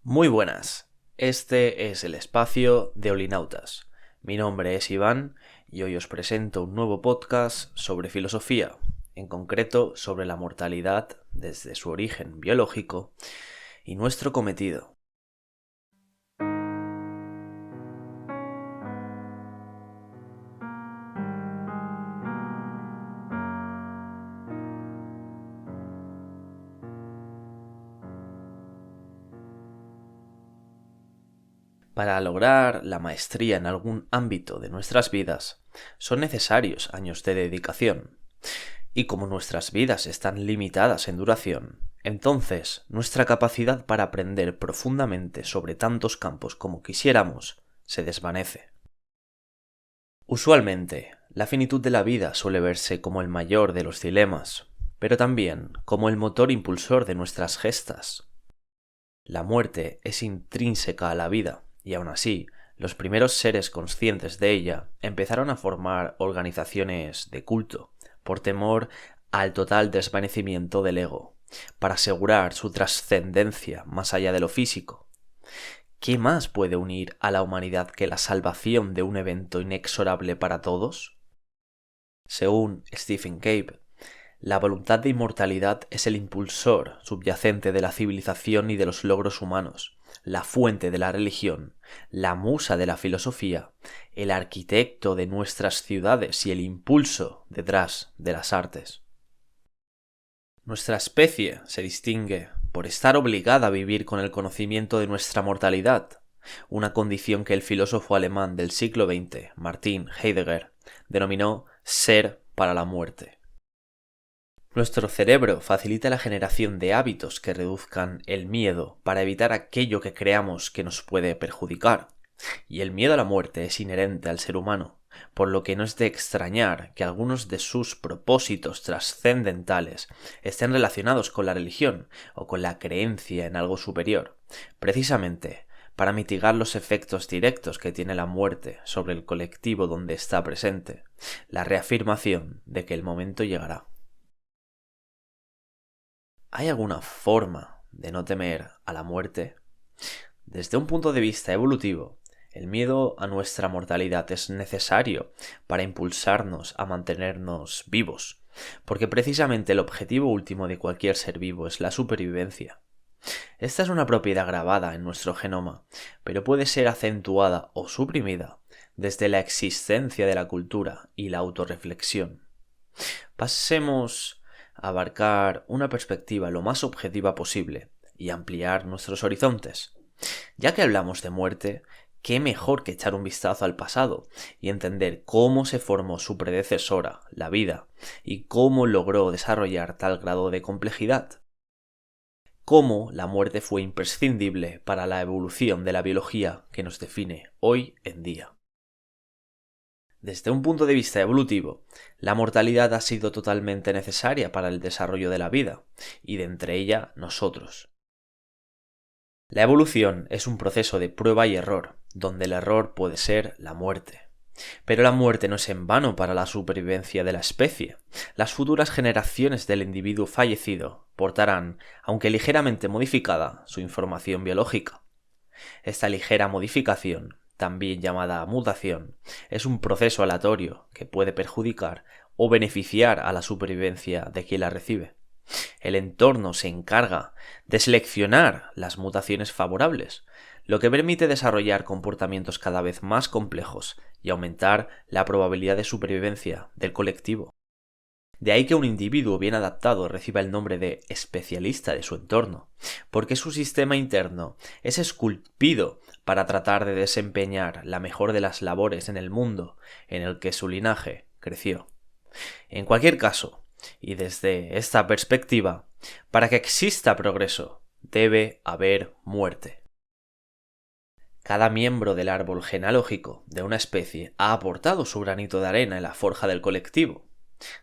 Muy buenas, este es el espacio de Olinautas. Mi nombre es Iván y hoy os presento un nuevo podcast sobre filosofía, en concreto sobre la mortalidad desde su origen biológico y nuestro cometido. Para lograr la maestría en algún ámbito de nuestras vidas, son necesarios años de dedicación. Y como nuestras vidas están limitadas en duración, entonces nuestra capacidad para aprender profundamente sobre tantos campos como quisiéramos se desvanece. Usualmente, la finitud de la vida suele verse como el mayor de los dilemas, pero también como el motor impulsor de nuestras gestas. La muerte es intrínseca a la vida, y aun así, los primeros seres conscientes de ella empezaron a formar organizaciones de culto, por temor al total desvanecimiento del ego, para asegurar su trascendencia más allá de lo físico. ¿Qué más puede unir a la humanidad que la salvación de un evento inexorable para todos? Según Stephen Cave, la voluntad de inmortalidad es el impulsor subyacente de la civilización y de los logros humanos, la fuente de la religión, la musa de la filosofía, el arquitecto de nuestras ciudades y el impulso detrás de las artes. Nuestra especie se distingue por estar obligada a vivir con el conocimiento de nuestra mortalidad, una condición que el filósofo alemán del siglo XX, Martin Heidegger, denominó ser para la muerte. Nuestro cerebro facilita la generación de hábitos que reduzcan el miedo para evitar aquello que creamos que nos puede perjudicar. Y el miedo a la muerte es inherente al ser humano, por lo que no es de extrañar que algunos de sus propósitos trascendentales estén relacionados con la religión o con la creencia en algo superior, precisamente para mitigar los efectos directos que tiene la muerte sobre el colectivo donde está presente, la reafirmación de que el momento llegará. ¿Hay alguna forma de no temer a la muerte? Desde un punto de vista evolutivo, el miedo a nuestra mortalidad es necesario para impulsarnos a mantenernos vivos, porque precisamente el objetivo último de cualquier ser vivo es la supervivencia. Esta es una propiedad grabada en nuestro genoma, pero puede ser acentuada o suprimida desde la existencia de la cultura y la autorreflexión. Pasemos a abarcar una perspectiva lo más objetiva posible y ampliar nuestros horizontes. Ya que hablamos de muerte, qué mejor que echar un vistazo al pasado y entender cómo se formó su predecesora, la vida, y cómo logró desarrollar tal grado de complejidad. Cómo la muerte fue imprescindible para la evolución de la biología que nos define hoy en día. Desde un punto de vista evolutivo, la mortalidad ha sido totalmente necesaria para el desarrollo de la vida, y de entre ella nosotros. La evolución es un proceso de prueba y error, donde el error puede ser la muerte. Pero la muerte no es en vano para la supervivencia de la especie. Las futuras generaciones del individuo fallecido portarán, aunque ligeramente modificada, su información biológica. Esta ligera modificación, también llamada mutación, es un proceso aleatorio que puede perjudicar o beneficiar a la supervivencia de quien la recibe. El entorno se encarga de seleccionar las mutaciones favorables, lo que permite desarrollar comportamientos cada vez más complejos y aumentar la probabilidad de supervivencia del colectivo. De ahí que un individuo bien adaptado reciba el nombre de especialista de su entorno, porque su sistema interno es esculpido para tratar de desempeñar la mejor de las labores en el mundo en el que su linaje creció. En cualquier caso, y desde esta perspectiva, para que exista progreso, debe haber muerte. Cada miembro del árbol genealógico de una especie ha aportado su granito de arena en la forja del colectivo.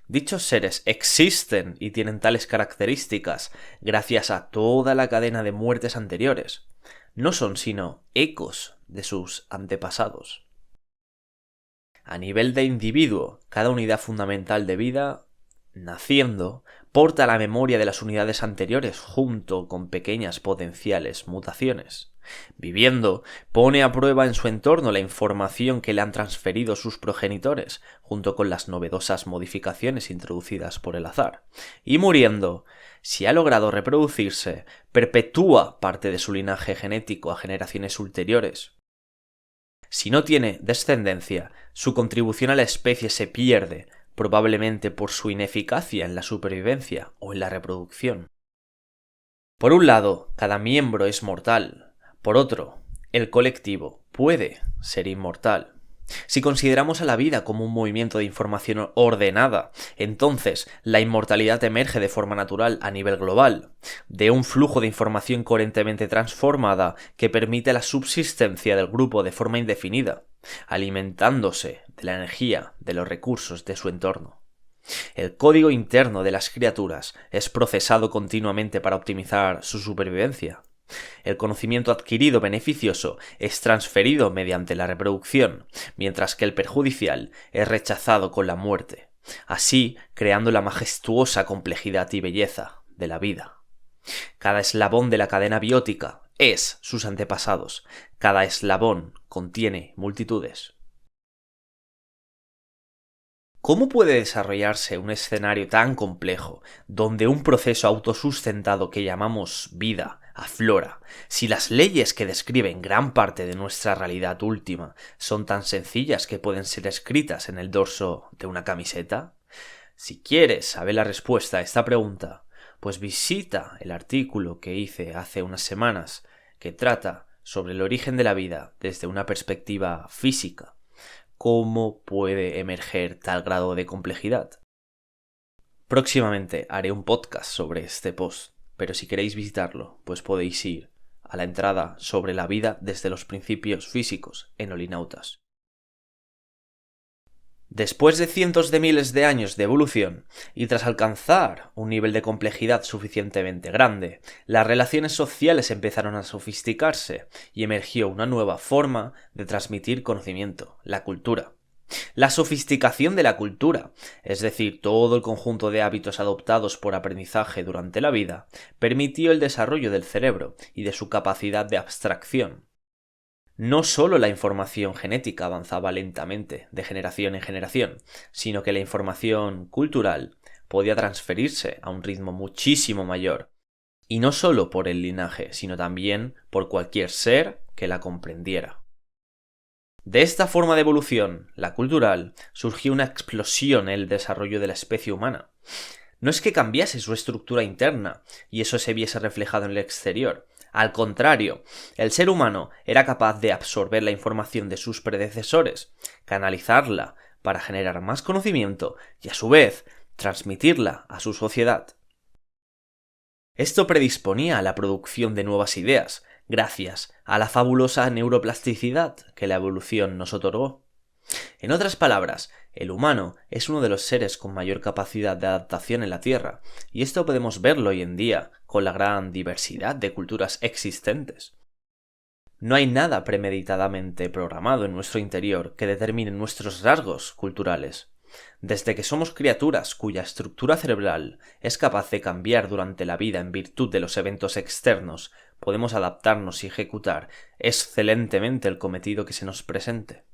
Dichos seres existen y tienen tales características gracias a toda la cadena de muertes anteriores. No son sino ecos de sus antepasados. A nivel de individuo, cada unidad fundamental de vida, naciendo, porta la memoria de las unidades anteriores junto con pequeñas potenciales mutaciones. Viviendo, pone a prueba en su entorno la información que le han transferido sus progenitores, junto con las novedosas modificaciones introducidas por el azar. Y muriendo, si ha logrado reproducirse, perpetúa parte de su linaje genético a generaciones ulteriores. Si no tiene descendencia, su contribución a la especie se pierde, probablemente por su ineficacia en la supervivencia o en la reproducción. Por un lado, cada miembro es mortal. Por otro, el colectivo puede ser inmortal. Si consideramos a la vida como un movimiento de información ordenada, entonces la inmortalidad emerge de forma natural a nivel global, de un flujo de información coherentemente transformada que permite la subsistencia del grupo de forma indefinida, alimentándose de la energía de los recursos de su entorno. El código interno de las criaturas es procesado continuamente para optimizar su supervivencia. El conocimiento adquirido beneficioso es transferido mediante la reproducción, mientras que el perjudicial es rechazado con la muerte, así creando la majestuosa complejidad y belleza de la vida. Cada eslabón de la cadena biótica es sus antepasados, cada eslabón contiene multitudes. ¿Cómo puede desarrollarse un escenario tan complejo, donde un proceso autosustentado que llamamos vida aflora, si las leyes que describen gran parte de nuestra realidad última son tan sencillas que pueden ser escritas en el dorso de una camiseta? Si quieres saber la respuesta a esta pregunta, pues visita el artículo que hice hace unas semanas que trata sobre el origen de la vida desde una perspectiva física. ¿Cómo puede emerger tal grado de complejidad? Próximamente haré un podcast sobre este post, pero si queréis visitarlo, pues podéis ir a la entrada sobre la vida desde los principios físicos en Olinautas. Después de cientos de miles de años de evolución, y tras alcanzar un nivel de complejidad suficientemente grande, las relaciones sociales empezaron a sofisticarse y emergió una nueva forma de transmitir conocimiento, la cultura. La sofisticación de la cultura, es decir, todo el conjunto de hábitos adoptados por aprendizaje durante la vida, permitió el desarrollo del cerebro y de su capacidad de abstracción. No solo la información genética avanzaba lentamente de generación en generación, sino que la información cultural podía transferirse a un ritmo muchísimo mayor, y no solo por el linaje, sino también por cualquier ser que la comprendiera. De esta forma de evolución, la cultural, surgió una explosión en el desarrollo de la especie humana. No es que cambiase su estructura interna y eso se viese reflejado en el exterior. Al contrario, el ser humano era capaz de absorber la información de sus predecesores, canalizarla para generar más conocimiento y a su vez transmitirla a su sociedad. Esto predisponía a la producción de nuevas ideas, gracias a la fabulosa neuroplasticidad que la evolución nos otorgó. En otras palabras, el humano es uno de los seres con mayor capacidad de adaptación en la Tierra, y esto podemos verlo hoy en día con la gran diversidad de culturas existentes. No hay nada premeditadamente programado en nuestro interior que determine nuestros rasgos culturales. Desde que somos criaturas cuya estructura cerebral es capaz de cambiar durante la vida en virtud de los eventos externos, podemos adaptarnos y ejecutar excelentemente el cometido que se nos presente.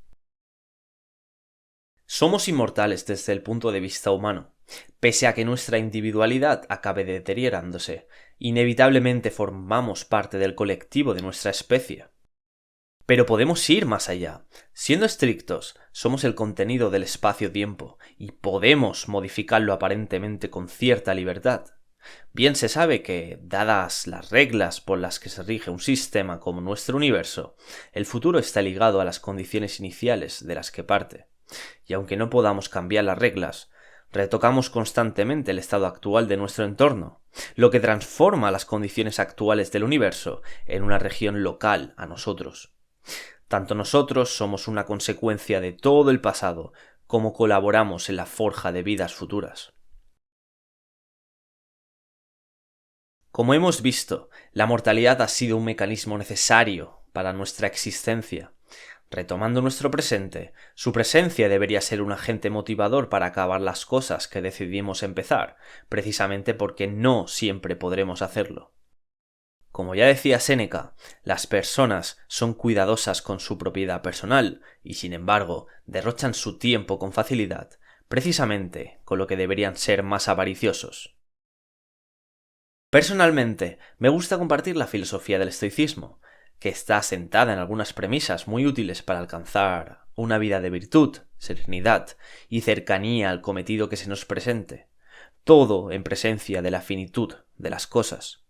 Somos inmortales desde el punto de vista humano. Pese a que nuestra individualidad acabe deteriorándose, inevitablemente formamos parte del colectivo de nuestra especie. Pero podemos ir más allá. Siendo estrictos, somos el contenido del espacio-tiempo y podemos modificarlo aparentemente con cierta libertad. Bien se sabe que, dadas las reglas por las que se rige un sistema como nuestro universo, el futuro está ligado a las condiciones iniciales de las que parte. Y aunque no podamos cambiar las reglas, retocamos constantemente el estado actual de nuestro entorno, lo que transforma las condiciones actuales del universo en una región local a nosotros. Tanto nosotros somos una consecuencia de todo el pasado, como colaboramos en la forja de vidas futuras. Como hemos visto, la mortalidad ha sido un mecanismo necesario para nuestra existencia. Retomando nuestro presente, su presencia debería ser un agente motivador para acabar las cosas que decidimos empezar, precisamente porque no siempre podremos hacerlo. Como ya decía Séneca, las personas son cuidadosas con su propiedad personal y, sin embargo, derrochan su tiempo con facilidad, precisamente con lo que deberían ser más avariciosos. Personalmente, me gusta compartir la filosofía del estoicismo, que está asentada en algunas premisas muy útiles para alcanzar una vida de virtud, serenidad y cercanía al cometido que se nos presente, todo en presencia de la finitud de las cosas.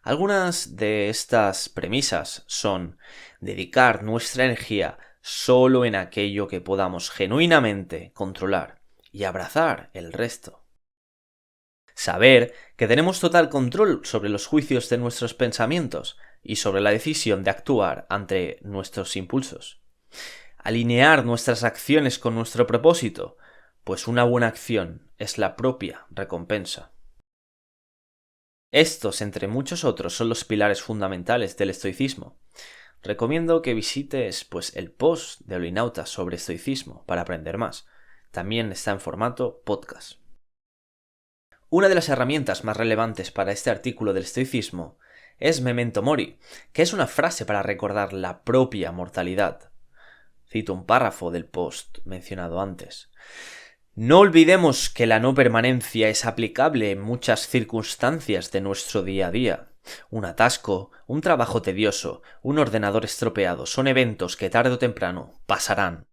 Algunas de estas premisas son dedicar nuestra energía solo en aquello que podamos genuinamente controlar y abrazar el resto. Saber que tenemos total control sobre los juicios de nuestros pensamientos y sobre la decisión de actuar ante nuestros impulsos. Alinear nuestras acciones con nuestro propósito, pues una buena acción es la propia recompensa. Estos, entre muchos otros, son los pilares fundamentales del estoicismo. Recomiendo que visites el post de Olinauta sobre estoicismo para aprender más. También está en formato podcast. Una de las herramientas más relevantes para este artículo del estoicismo es Memento Mori, que es una frase para recordar la propia mortalidad. Cito un párrafo del post mencionado antes. No olvidemos que la no permanencia es aplicable en muchas circunstancias de nuestro día a día. Un atasco, un trabajo tedioso, un ordenador estropeado son eventos que tarde o temprano pasarán.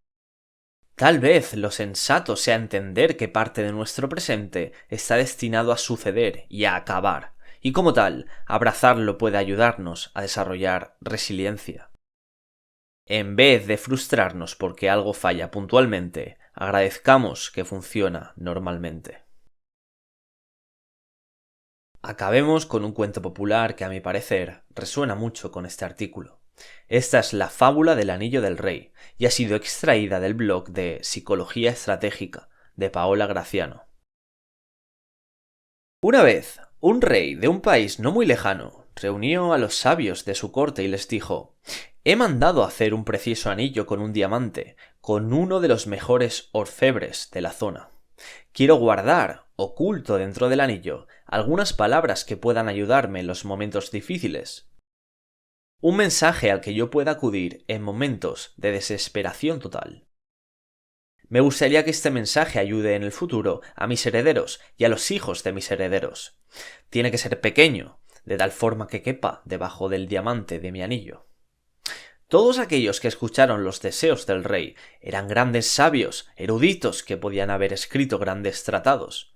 Tal vez lo sensato sea entender que parte de nuestro presente está destinado a suceder y a acabar, y como tal, abrazarlo puede ayudarnos a desarrollar resiliencia. En vez de frustrarnos porque algo falla puntualmente, agradezcamos que funciona normalmente. Acabemos con un cuento popular que a mi parecer resuena mucho con este artículo. Esta es la fábula del anillo del rey y ha sido extraída del blog de Psicología Estratégica de Paola Graziano. Una vez, un rey de un país no muy lejano reunió a los sabios de su corte y les dijo: «He mandado hacer un precioso anillo con un diamante, con uno de los mejores orfebres de la zona. Quiero guardar, oculto dentro del anillo, algunas palabras que puedan ayudarme en los momentos difíciles. Un mensaje al que yo pueda acudir en momentos de desesperación total. Me gustaría que este mensaje ayude en el futuro a mis herederos y a los hijos de mis herederos. Tiene que ser pequeño, de tal forma que quepa debajo del diamante de mi anillo». Todos aquellos que escucharon los deseos del rey eran grandes sabios, eruditos que podían haber escrito grandes tratados.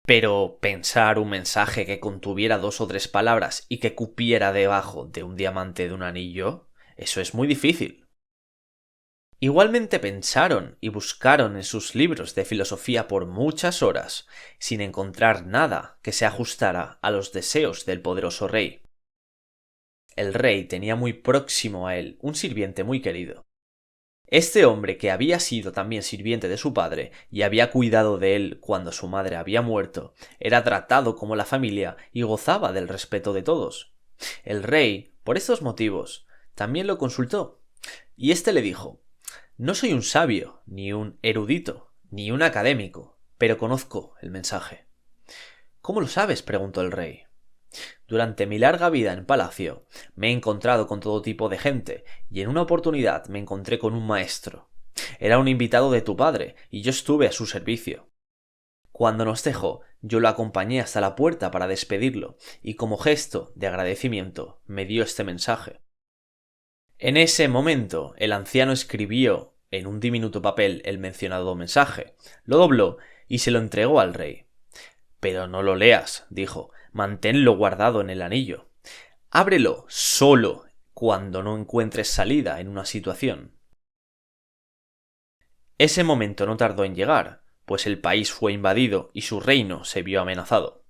Pero pensar un mensaje que contuviera 2 o 3 palabras y que cupiera debajo de un diamante de un anillo, eso es muy difícil. Igualmente pensaron y buscaron en sus libros de filosofía por muchas horas, sin encontrar nada que se ajustara a los deseos del poderoso rey. El rey tenía muy próximo a él un sirviente muy querido. Este hombre, que había sido también sirviente de su padre y había cuidado de él cuando su madre había muerto, era tratado como la familia y gozaba del respeto de todos. El rey, por estos motivos, también lo consultó, y éste le dijo: «No soy un sabio, ni un erudito, ni un académico, pero conozco el mensaje». «¿Cómo lo sabes?», preguntó el rey. «Durante mi larga vida en palacio me he encontrado con todo tipo de gente y en una oportunidad me encontré con un maestro. Era un invitado de tu padre y yo estuve a su servicio. Cuando nos dejó, yo lo acompañé hasta la puerta para despedirlo y como gesto de agradecimiento me dio este mensaje». En ese momento el anciano escribió en un diminuto papel el mencionado mensaje, lo dobló y se lo entregó al rey. «Pero no lo leas», dijo, «manténlo guardado en el anillo. Ábrelo solo cuando no encuentres salida en una situación». Ese momento no tardó en llegar, pues el país fue invadido y su reino se vio amenazado.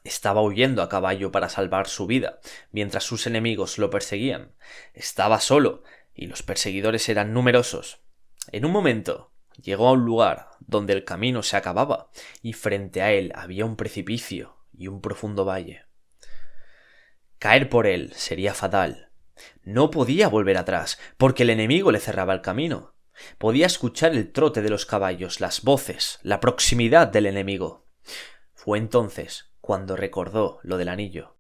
Estaba huyendo a caballo para salvar su vida, mientras sus enemigos lo perseguían. Estaba solo, y los perseguidores eran numerosos. En un momento, llegó a un lugar donde el camino se acababa, y frente a él había un precipicio y un profundo valle. Caer por él sería fatal, No podía volver atrás, porque el enemigo le cerraba el camino. Podía escuchar el trote de los caballos, las voces, la proximidad del enemigo. Fue entonces cuando recordó lo del anillo.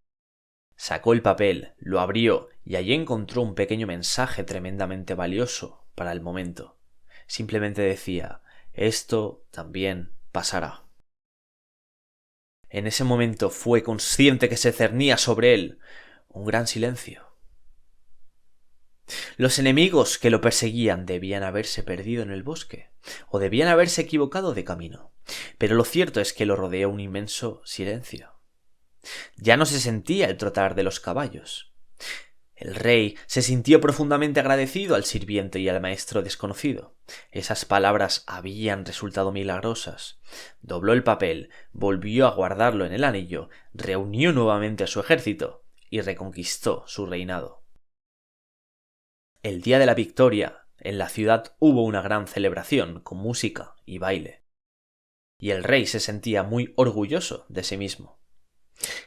Sacó el papel, lo abrió y allí encontró un pequeño mensaje tremendamente valioso para el momento. Simplemente decía: esto también pasará. En ese momento fue consciente que se cernía sobre él un gran silencio. Los enemigos que lo perseguían debían haberse perdido en el bosque, o debían haberse equivocado de camino, pero lo cierto es que lo rodeó un inmenso silencio. Ya no se sentía el trotar de los caballos. El rey se sintió profundamente agradecido al sirviente y al maestro desconocido. Esas palabras habían resultado milagrosas. Dobló el papel, volvió a guardarlo en el anillo, reunió nuevamente a su ejército y reconquistó su reinado. El día de la victoria, en la ciudad hubo una gran celebración con música y baile. Y el rey se sentía muy orgulloso de sí mismo.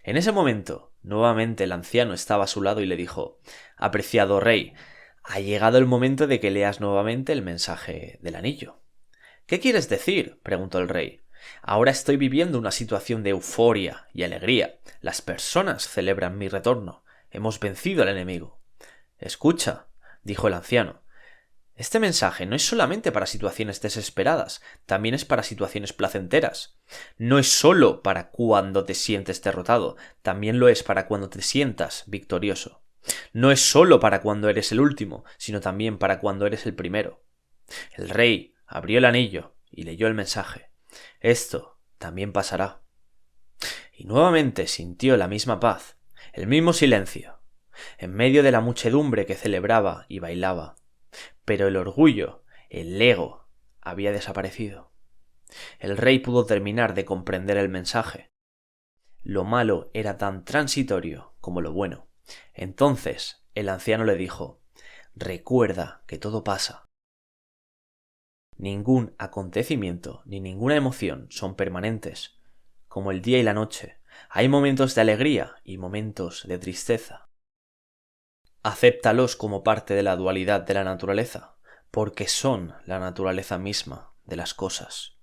En ese momento, nuevamente el anciano estaba a su lado y le dijo: «Apreciado rey, ha llegado el momento de que leas nuevamente el mensaje del anillo». «¿Qué quieres decir?», preguntó el rey. «Ahora estoy viviendo una situación de euforia y alegría. Las personas celebran mi retorno. Hemos vencido al enemigo». «Escucha», dijo el anciano, «este mensaje no es solamente para situaciones desesperadas, también es para situaciones placenteras. No es solo para cuando te sientes derrotado, también lo es para cuando te sientas victorioso. No es solo para cuando eres el último, sino también para cuando eres el primero». El rey abrió el anillo y leyó el mensaje. «Esto también pasará». Y nuevamente sintió la misma paz, el mismo silencio, en medio de la muchedumbre que celebraba y bailaba. Pero el orgullo, el ego, había desaparecido. El rey pudo terminar de comprender el mensaje. Lo malo era tan transitorio como lo bueno. Entonces el anciano le dijo: «Recuerda que todo pasa. Ningún acontecimiento ni ninguna emoción son permanentes. Como el día y la noche, hay momentos de alegría y momentos de tristeza. Acéptalos como parte de la dualidad de la naturaleza, porque son la naturaleza misma de las cosas».